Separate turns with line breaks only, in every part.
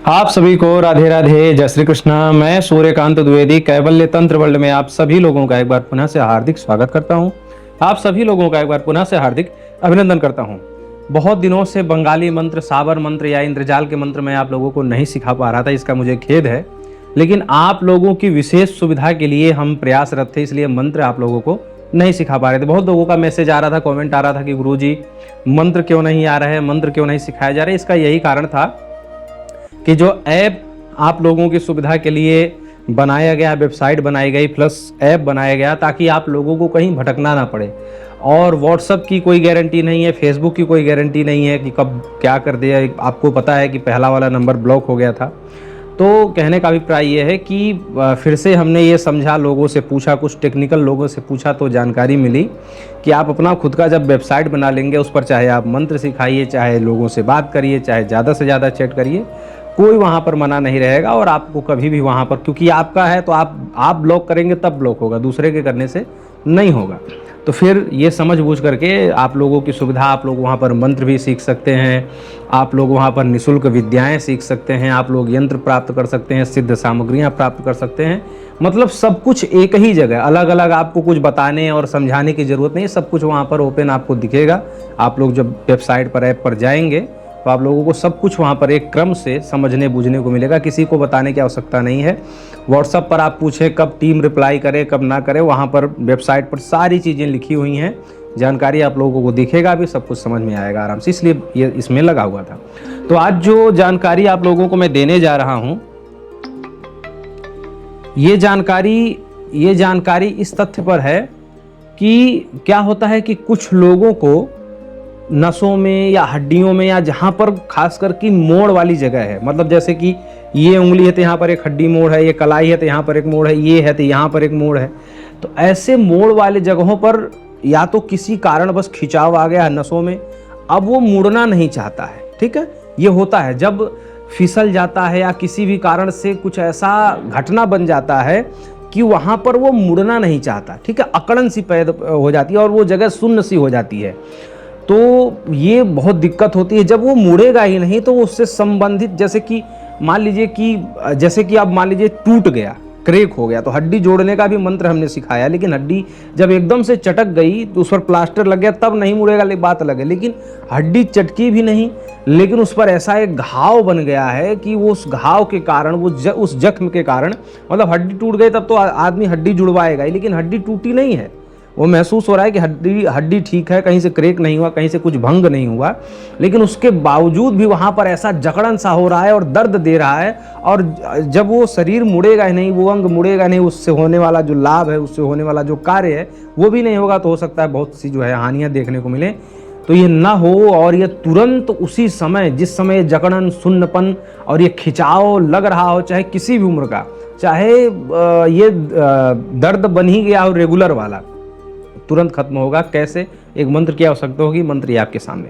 आप सभी को राधे राधे, जय श्री कृष्णा। मैं सूर्यकांत द्विवेदी कैवल्य तंत्र वर्ल्ड में आप सभी लोगों का एक बार पुनः से हार्दिक स्वागत करता हूं। आप सभी लोगों का एक बार पुनः से हार्दिक अभिनंदन करता हूं। बहुत दिनों से बंगाली मंत्र, साबर मंत्र या इंद्रजाल के मंत्र मैं आप लोगों को नहीं सिखा पा रहा था, इसका मुझे खेद है। लेकिन आप लोगों की विशेष सुविधा के लिए हम प्रयासरत थे, इसलिए मंत्र आप लोगों को नहीं सिखा पा रहे थे। बहुत लोगों का मैसेज आ रहा था, कमेंट आ रहा था कि गुरुजी मंत्र क्यों नहीं आ रहे हैं, मंत्र क्यों नहीं सिखाया जा रहा है। इसका यही कारण था कि जो ऐप आप लोगों की सुविधा के लिए बनाया गया, वेबसाइट बनाई गई प्लस ऐप बनाया गया ताकि आप लोगों को कहीं भटकना ना पड़े। और व्हाट्सअप की कोई गारंटी नहीं है, फेसबुक की कोई गारंटी नहीं है कि कब क्या कर दिया। आपको पता है कि पहला वाला नंबर ब्लॉक हो गया था। तो कहने का अभिप्राय ये है कि फिर से हमने ये समझा, लोगों से पूछा, कुछ टेक्निकल लोगों से पूछा तो जानकारी मिली कि आप अपना खुद का जब वेबसाइट बना लेंगे, उस पर चाहे आप मंत्र सिखाइए, चाहे लोगों से बात करिए, चाहे ज़्यादा से ज़्यादा चैट करिए, कोई वहाँ पर मना नहीं रहेगा। और आपको कभी भी वहाँ पर, क्योंकि आपका है तो आप ब्लॉक करेंगे तब ब्लॉक होगा, दूसरे के करने से नहीं होगा। तो फिर ये समझ बूझ करके आप लोगों की सुविधा, आप लोग वहाँ पर मंत्र भी सीख सकते हैं, आप लोग वहाँ पर निःशुल्क विद्याएं सीख सकते हैं, आप लोग यंत्र प्राप्त कर सकते हैं, सिद्ध सामग्रियाँ प्राप्त कर सकते हैं। मतलब सब कुछ एक ही जगह, अलग अलग आपको कुछ बताने और समझाने की ज़रूरत नहीं, सब कुछ वहाँ पर ओपन आपको दिखेगा। आप लोग जब वेबसाइट पर, ऐप पर जाएंगे तो आप लोगों को सब कुछ वहाँ पर एक क्रम से समझने बूझने को मिलेगा, किसी को बताने की आवश्यकता नहीं है। व्हाट्सएप पर आप पूछें कब टीम रिप्लाई करे कब ना करे, वहाँ पर वेबसाइट पर सारी चीज़ें लिखी हुई हैं, जानकारी आप लोगों को दिखेगा भी, सब कुछ समझ में आएगा आराम से, इसलिए ये इसमें लगा हुआ था। तो आज जो जानकारी आप लोगों को मैं देने जा रहा हूँ, ये जानकारी इस तथ्य पर है कि क्या होता है कि कुछ लोगों को नसों में या हड्डियों में, या जहाँ पर खासकर की मोड़ वाली जगह है, मतलब जैसे कि ये उंगली है तो यहाँ पर एक हड्डी मोड़ है, ये कलाई है तो यहाँ पर एक मोड़ है, ये है तो यहाँ पर एक मोड़ है। तो ऐसे मोड़ वाले जगहों पर या तो किसी कारण बस खिंचाव आ गया है नसों में, अब वो मुड़ना नहीं चाहता है। ठीक है, ये होता है जब फिसल जाता है या किसी भी कारण से कुछ ऐसा घटना बन जाता है कि वहाँ पर वो मुड़ना नहीं चाहता। ठीक है, अकड़न सी पैदा हो जाती है और वो जगह सुन्न सी हो जाती है। तो ये बहुत दिक्कत होती है जब वो मुड़ेगा ही नहीं, तो उससे संबंधित, जैसे कि मान लीजिए अब मान लीजिए टूट गया, क्रैक हो गया, तो हड्डी जोड़ने का भी मंत्र हमने सिखाया, लेकिन हड्डी जब एकदम से चटक गई तो उस पर प्लास्टर लग गया, तब नहीं मुड़ेगा, बात अलग है। लेकिन हड्डी चटकी भी नहीं, लेकिन उस पर ऐसा एक घाव बन गया है कि वो उस घाव के कारण, उस जख्म के कारण, मतलब हड्डी टूट गई तब तो आदमी हड्डी जुड़वाएगा ही, लेकिन हड्डी टूटी नहीं है, वो महसूस हो रहा है कि हड्डी ठीक है, कहीं से क्रैक नहीं हुआ, कहीं से कुछ भंग नहीं हुआ, लेकिन उसके बावजूद भी वहाँ पर ऐसा जकड़न सा हो रहा है और दर्द दे रहा है। और जब वो शरीर मुड़ेगा ही नहीं, वो अंग मुड़ेगा नहीं, उससे होने वाला जो लाभ है, उससे होने वाला जो कार्य है वो भी नहीं होगा, तो हो सकता है बहुत सी जो है हानियाँ देखने को मिले। तो ये ना हो, और ये तुरंत उसी समय, जिस समय जकड़न, सुन्नपन और ये खिंचाव लग रहा हो, चाहे किसी भी उम्र का, चाहे ये दर्द बन ही गया हो रेगुलर वाला, तुरंत खत्म होगा। कैसे? एक मंत्र की आवश्यकता होगी, मंत्र ये आपके सामने।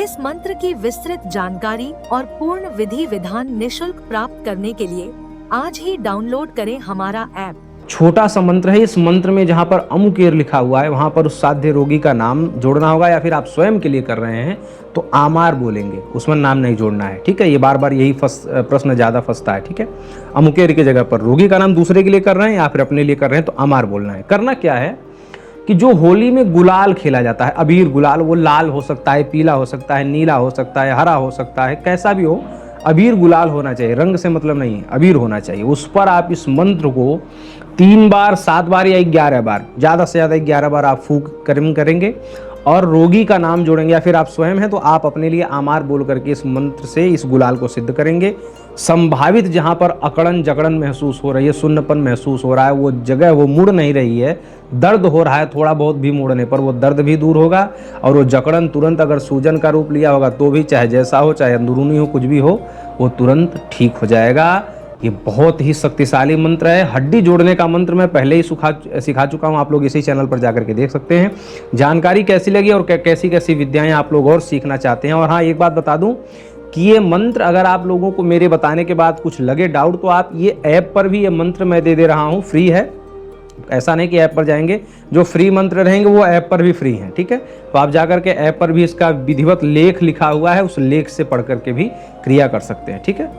इस मंत्र की विस्तृत जानकारी और पूर्ण विधि विधान निशुल्क प्राप्त करने के लिए आज ही डाउनलोड करें हमारा ऐप।
छोटा सा मंत्र है। इस मंत्र में जहाँ पर अमुकेर लिखा हुआ है वहाँ पर उस साध्य रोगी का नाम जोड़ना होगा, या फिर आप स्वयं के लिए कर रहे हैं तो आमार बोलेंगे, उसमें नाम नहीं जोड़ना है। ठीक है, ये बार बार यही प्रश्न ज़्यादा फंसता है। ठीक है, अमुकेर की जगह पर रोगी का नाम दूसरे के लिए कर रहे हैं या फिर अपने लिए कर रहे हैं तो आमार बोलना है। करना क्या है कि जो होली में गुलाल खेला जाता है, अबीर गुलाल, वो लाल हो सकता है, पीला हो सकता है, नीला हो सकता है, हरा हो सकता है, कैसा भी हो, अबीर गुलाल होना चाहिए, रंग से मतलब नहीं है, अबीर होना चाहिए। उस पर आप इस मंत्र को 3 बार, 7 बार या 11 बार, ज़्यादा से ज़्यादा 11 बार आप फूंक करेंगे और रोगी का नाम जोड़ेंगे, या फिर आप स्वयं हैं तो आप अपने लिए आमार बोल करके इस मंत्र से इस गुलाल को सिद्ध करेंगे। संभावित जहाँ पर अकड़न जकड़न महसूस हो रही है, सुन्नपन महसूस हो रहा है, वो जगह वो मुड़ नहीं रही है, दर्द हो रहा है, थोड़ा बहुत भी मुड़ने पर वो दर्द भी दूर होगा, और वो जकड़न तुरंत अगर सूजन का रूप लिया होगा तो भी, चाहे जैसा हो, चाहे अंदरूनी हो, कुछ भी हो, वो तुरंत ठीक हो जाएगा। ये बहुत ही शक्तिशाली मंत्र है। हड्डी जोड़ने का मंत्र मैं पहले ही सिखा चुका हूँ, आप लोग इसी चैनल पर जाकर के देख सकते हैं। जानकारी कैसी लगी और कैसी कैसी विद्याएं आप लोग और सीखना चाहते हैं। और हाँ, एक बात बता दूं कि ये मंत्र अगर आप लोगों को मेरे बताने के बाद कुछ लगे डाउट, तो आप ये ऐप पर भी ये मंत्र मैं दे रहा हूँ, फ्री है, ऐसा नहीं कि ऐप पर जाएंगे, जो फ्री मंत्र रहेंगे वो ऐप पर भी फ्री हैं, ठीक है। तो आप जाकर के ऐप पर भी इसका विधिवत लेख लिखा हुआ है, उस लेख से पढ़ करके भी क्रिया कर सकते हैं, ठीक है।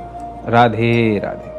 राधे राधे।